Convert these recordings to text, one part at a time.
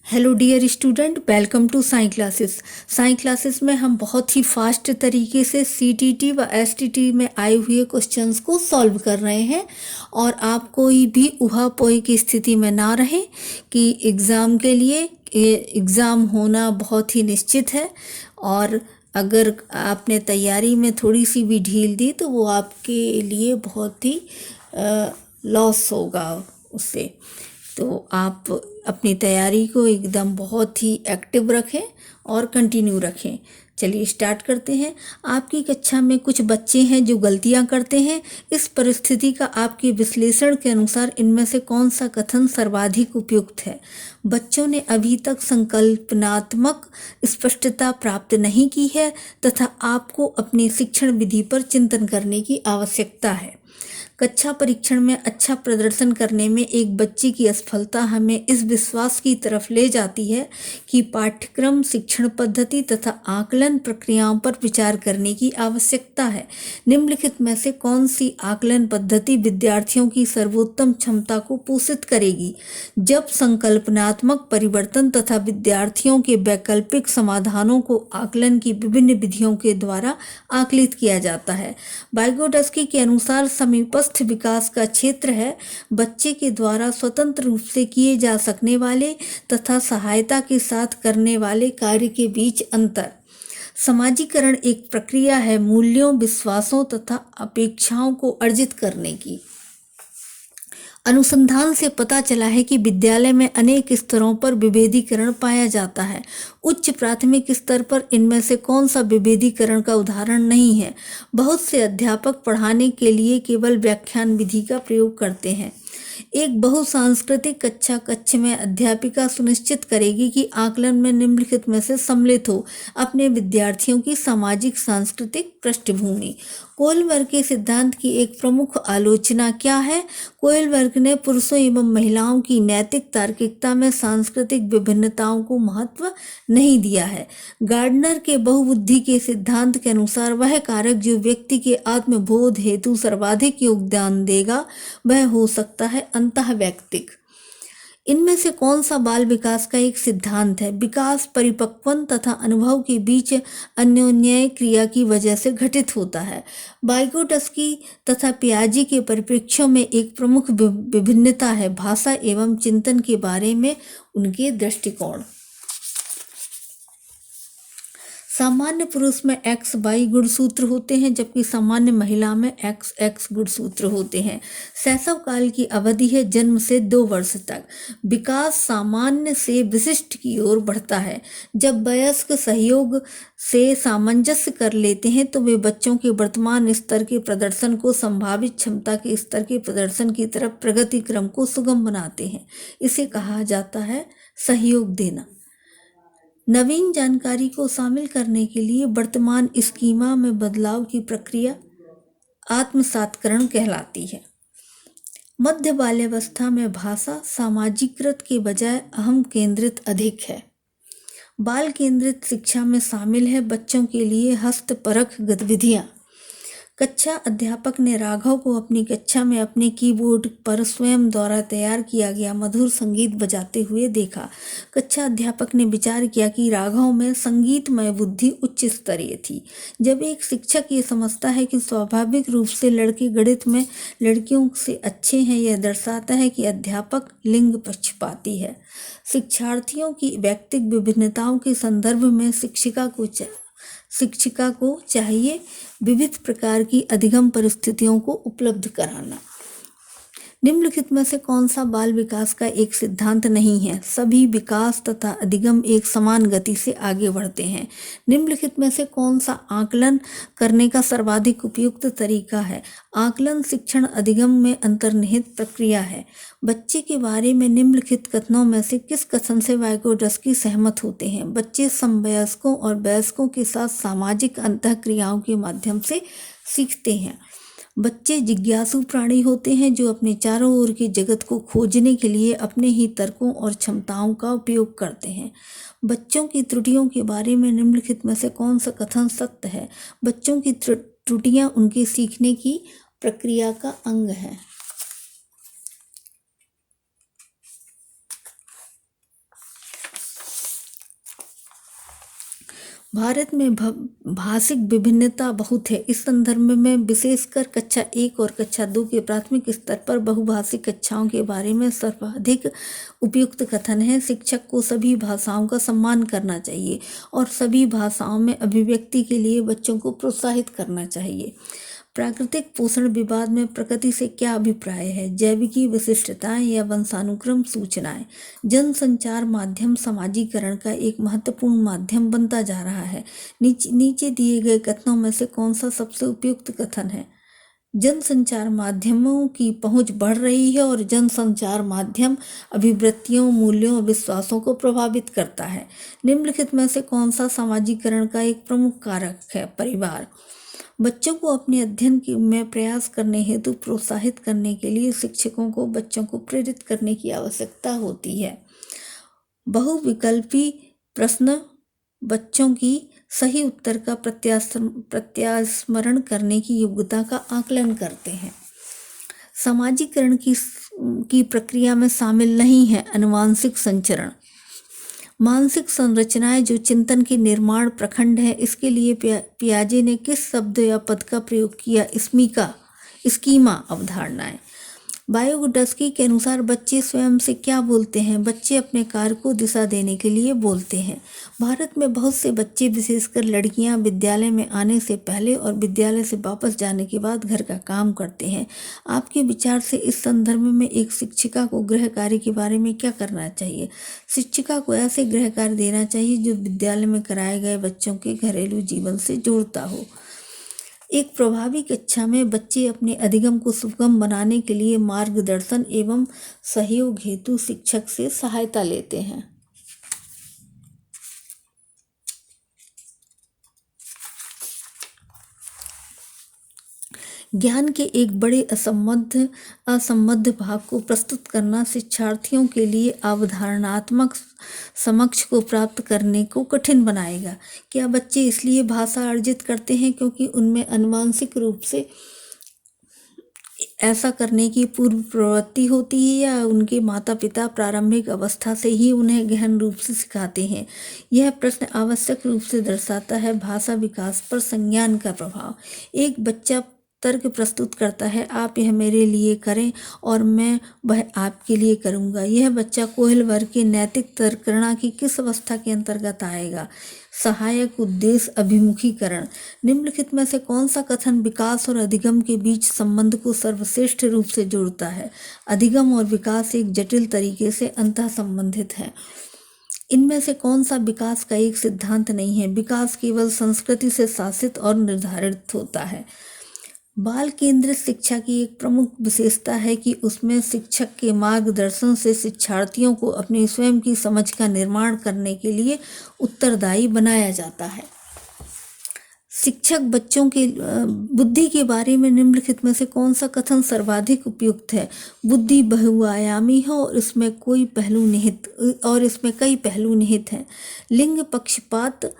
Hello dear student, welcome to science classes. Science classes में हम बहुत ही फास्ट तरीके से सीटीटी व एसटीटी में आए हुए क्वेश्चंस को सॉल्व कर रहे हैं और आप कोई भी ऊहापोह की स्थिति में ना रहे कि एग्ज़ाम के लिए एग्ज़ाम होना बहुत ही निश्चित है। और अगर आपने तैयारी में थोड़ी सी भी ढील दी तो वो आपके लिए बहुत ही लॉस होगा उससे। तो आप अपनी तैयारी को एकदम बहुत ही एक्टिव रखें और कंटिन्यू रखें। चलिए स्टार्ट करते हैं। आपकी कक्षा में कुछ बच्चे हैं जो गलतियां करते हैं। इस परिस्थिति का आपके विश्लेषण के अनुसार इनमें से कौन सा कथन सर्वाधिक उपयुक्त है? बच्चों ने अभी तक संकल्पनात्मक स्पष्टता प्राप्त नहीं की है तथा आपको अपनी शिक्षण विधि पर चिंतन करने की आवश्यकता है। कक्षा परीक्षण में अच्छा प्रदर्शन करने में एक बच्चे की असफलता हमें इस विश्वास की तरफ ले जाती है कि पाठ्यक्रम, शिक्षण पद्धति तथा आकलन प्रक्रियाओं पर विचार करने की आवश्यकता है। निम्नलिखित में से कौन सी आकलन पद्धति विद्यार्थियों की सर्वोत्तम क्षमता को पोषित करेगी? जब संकल्पनात्मक परिवर्तन तथा विद्यार्थियों के वैकल्पिक समाधानों को आकलन की विभिन्न विधियों के द्वारा आकलित किया जाता है। वाइगोटस्की के अनुसार समीपस्थ विकास का क्षेत्र है बच्चे के द्वारा स्वतंत्र रूप से किए जा सकने वाले तथा सहायता के साथ करने वाले कार्य के बीच अंतर। समाजीकरण एक प्रक्रिया है मूल्यों, विश्वासों तथा अपेक्षाओं को अर्जित करने की। अनुसंधान से पता चला है कि विद्यालय में अनेक स्तरों पर विभेदीकरण पाया जाता है। उच्च प्राथमिक स्तर पर इनमें से कौन सा विभेदीकरण का उदाहरण नहीं है? बहुत से अध्यापक पढ़ाने के लिए केवल व्याख्यान विधि का प्रयोग करते हैं। एक बहुसांस्कृतिक कक्ष में अध्यापिका सुनिश्चित करेगी कि आकलन में निम्नलिखित में से सम्मिलित हो अपने विद्यार्थियों की सामाजिक सांस्कृतिक पृष्ठभूमि। कोलबर्ग के सिद्धांत की एक प्रमुख आलोचना क्या है? कोलबर्ग ने पुरुषों एवं महिलाओं की नैतिक तार्किकता में सांस्कृतिक विभिन्नताओं को महत्व नहीं दिया है। गार्डनर के बहुबुद्धि के सिद्धांत के अनुसार वह कारक जो व्यक्ति के आत्मबोध हेतु सर्वाधिक योगदान देगा वह हो सकता है अंतःवैयक्तिक। इनमें से कौन सा बाल विकास का एक सिद्धांत है? विकास परिपक्वन तथा अनुभव के बीच अन्योन्याय क्रिया की वजह से घटित होता है। वाइगोटस्की तथा पियाजी के परिप्रेक्ष्यों में एक प्रमुख विभिन्नता है भाषा एवं चिंतन के बारे में उनके दृष्टिकोण। सामान्य पुरुष में XY गुणसूत्र होते हैं जबकि सामान्य महिला में XX गुणसूत्र होते हैं। शैशव काल की अवधि है जन्म से 2 वर्ष तक। विकास सामान्य से विशिष्ट की ओर बढ़ता है। जब वयस्क सहयोग से सामंजस्य कर लेते हैं तो वे बच्चों के वर्तमान स्तर के प्रदर्शन को संभावित क्षमता के स्तर के प्रदर्शन की तरफ प्रगति क्रम को सुगम बनाते हैं। इसे कहा जाता है सहयोग देना। नवीन जानकारी को शामिल करने के लिए वर्तमान स्कीमा में बदलाव की प्रक्रिया आत्मसात्करण कहलाती है। मध्य बाल्यावस्था में भाषा सामाजिकृत के बजाय अहम केंद्रित अधिक है। बाल केंद्रित शिक्षा में शामिल है बच्चों के लिए हस्तपरक गतिविधियां। कक्षा अध्यापक ने राघव को अपनी कक्षा में अपने कीबोर्ड पर स्वयं द्वारा तैयार किया गया मधुर संगीत बजाते हुए देखा। कक्षा अध्यापक ने विचार किया कि राघव में संगीतमय बुद्धि उच्च स्तरीय थी। जब एक शिक्षक ये समझता है कि स्वाभाविक रूप से लड़के गणित में लड़कियों से अच्छे हैं, यह दर्शाता है कि अध्यापक लिंग पक्षपाती है। शिक्षार्थियों की व्यक्तिगत विभिन्नताओं के संदर्भ में शिक्षिका को चाहिए विविध प्रकार की अधिगम परिस्थितियों को उपलब्ध कराना। निम्नलिखित में से कौन सा बाल विकास का एक सिद्धांत नहीं है? सभी विकास तथा अधिगम एक समान गति से आगे बढ़ते हैं। निम्नलिखित में से कौन सा आकलन करने का सर्वाधिक उपयुक्त तरीका है? आकलन शिक्षण अधिगम में अंतर्निहित प्रक्रिया है। बच्चे के बारे में निम्नलिखित कथनों में से किस कथन से वाइगोटस्की सहमत होते हैं? बच्चे समवयस्कों और वयस्कों के साथ सामाजिक अंतःक्रियाओं के माध्यम से सीखते हैं। बच्चे जिज्ञासु प्राणी होते हैं जो अपने चारों ओर के जगत को खोजने के लिए अपने ही तर्कों और क्षमताओं का उपयोग करते हैं। बच्चों की त्रुटियों के बारे में निम्नलिखित में से कौन सा कथन सत्य है? बच्चों की त्रुटियां उनके सीखने की प्रक्रिया का अंग है। भारत में भाषिक विभिन्नता बहुत है। इस संदर्भ में विशेषकर कक्षा 1 और कक्षा 2 के प्राथमिक स्तर पर बहुभाषिक कक्षाओं के बारे में सर्वाधिक उपयुक्त कथन है। शिक्षक को सभी भाषाओं का सम्मान करना चाहिए और सभी भाषाओं में अभिव्यक्ति के लिए बच्चों को प्रोत्साहित करना चाहिए। प्राकृतिक पोषण विवाद में प्रकृति से क्या अभिप्राय है? जैविकी विशिष्टताएं या वंशानुक्रम सूचनाएं? जनसंचार माध्यम समाजीकरण का एक महत्वपूर्ण माध्यम बनता जा रहा है। नीचे दिए गए कथनों में से कौन सा सबसे उपयुक्त कथन है? जनसंचार माध्यमों की पहुंच बढ़ रही है और जनसंचार माध्यम अभिवृत्तियों, मूल्यों और विश्वासों को प्रभावित करता है। निम्नलिखित में से कौन सा समाजीकरण का एक प्रमुख कारक है? परिवार। बच्चों को अपने अध्ययन में प्रयास करने हेतु प्रोत्साहित करने के लिए शिक्षकों को बच्चों को प्रेरित करने की आवश्यकता होती है। बहुविकल्पी प्रश्न बच्चों की सही उत्तर का प्रत्यास्मरण करने की योग्यता का आकलन करते हैं। समाजीकरण की प्रक्रिया में शामिल नहीं है अनुवांशिक संचरण। मानसिक संरचनाएं जो चिंतन के निर्माण प्रखंड है, इसके लिए पियाजे ने किस शब्द या पद का प्रयोग किया? स्कीमा अवधारणाएं। बायोगुडस्की के अनुसार बच्चे स्वयं से क्या बोलते हैं? बच्चे अपने कार्य को दिशा देने के लिए बोलते हैं। भारत में बहुत से बच्चे, विशेषकर लड़कियां, विद्यालय में आने से पहले और विद्यालय से वापस जाने के बाद घर का काम करते हैं। आपके विचार से इस संदर्भ में एक शिक्षिका को गृह कार्य के बारे में क्या करना चाहिए? शिक्षिका को ऐसे गृह कार्य देना चाहिए जो विद्यालय में कराए गए बच्चों के घरेलू जीवन से जुड़ता हो। एक प्रभावी कक्षा में बच्चे अपने अधिगम को सुगम बनाने के लिए मार्गदर्शन एवं सहयोग हेतु शिक्षक से सहायता लेते हैं। ज्ञान के एक बड़े असंबद्ध भाग को प्रस्तुत करना शिक्षार्थियों के लिए अवधारणात्मक समक्ष को प्राप्त करने को कठिन बनाएगा। क्या बच्चे इसलिए भाषा अर्जित करते हैं क्योंकि उनमें आनुवंशिक रूप से ऐसा करने की पूर्व प्रवृत्ति होती है, या उनके माता पिता प्रारंभिक अवस्था से ही उन्हें गहन रूप से सिखाते हैं? यह प्रश्न आवश्यक रूप से दर्शाता है भाषा विकास पर संज्ञान का प्रभाव। एक बच्चा तर्क प्रस्तुत करता है, आप यह मेरे लिए करें और मैं वह आपके लिए करूंगा। यह बच्चा कोहल वर्ग के नैतिक तर्कणा की किस अवस्था के अंतर्गत आएगा? सहायक उद्देश्य अभिमुखीकरण। निम्नलिखित में से कौन सा कथन विकास और अधिगम के बीच संबंध को सर्वश्रेष्ठ रूप से जोड़ता है? अधिगम और विकास एक जटिल तरीके से अंतः संबंधित है। इनमें से कौन सा विकास का एक सिद्धांत नहीं है? विकास केवल संस्कृति से शासित और निर्धारित होता है। बाल केंद्रित शिक्षा की एक प्रमुख विशेषता है कि उसमें शिक्षक के मार्गदर्शन से शिक्षार्थियों को अपनी स्वयं की समझ का निर्माण करने के लिए उत्तरदायी बनाया जाता है। शिक्षक बच्चों के बुद्धि के बारे में निम्नलिखित में से कौन सा कथन सर्वाधिक उपयुक्त है? बुद्धि बहुआयामी है और इसमें कई पहलू निहित हैं। लिंग पक्षपात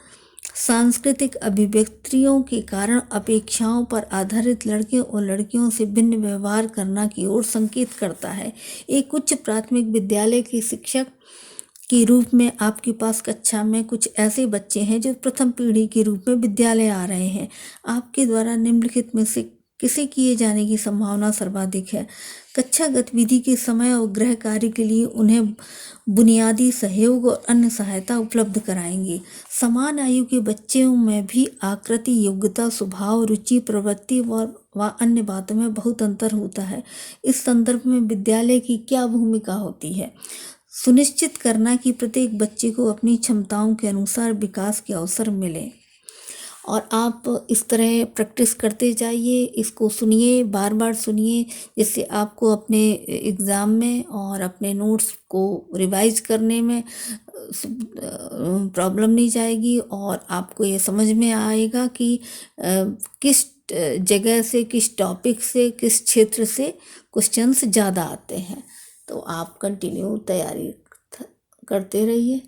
सांस्कृतिक अभिव्यक्तियों के कारण अपेक्षाओं पर आधारित लड़के और लड़कियों से भिन्न व्यवहार करना की ओर संकेत करता है। एक उच्च प्राथमिक विद्यालय के शिक्षक के रूप में आपके पास कक्षा में कुछ ऐसे बच्चे हैं जो प्रथम पीढ़ी के रूप में विद्यालय आ रहे हैं। आपके द्वारा निम्नलिखित में से किसे किए जाने की संभावना सर्वाधिक है? कक्षा गतिविधि के समय और गृह कार्य के लिए उन्हें बुनियादी सहयोग और अन्य सहायता उपलब्ध कराएंगे। समान आयु के बच्चों में भी आकृति, योग्यता, स्वभाव, रुचि, प्रवृत्ति व अन्य बातों में बहुत अंतर होता है। इस संदर्भ में विद्यालय की क्या भूमिका होती है? सुनिश्चित करना कि प्रत्येक बच्चे को अपनी क्षमताओं के अनुसार विकास के अवसर मिले। और आप इस तरह प्रैक्टिस करते जाइए, इसको सुनिए, बार बार सुनिए, जिससे आपको अपने एग्ज़ाम में और अपने नोट्स को रिवाइज करने में प्रॉब्लम नहीं जाएगी और आपको ये समझ में आएगा कि किस जगह से, किस टॉपिक से, किस क्षेत्र से क्वेश्चंस ज़्यादा आते हैं। तो आप कंटिन्यू तैयारी करते रहिए।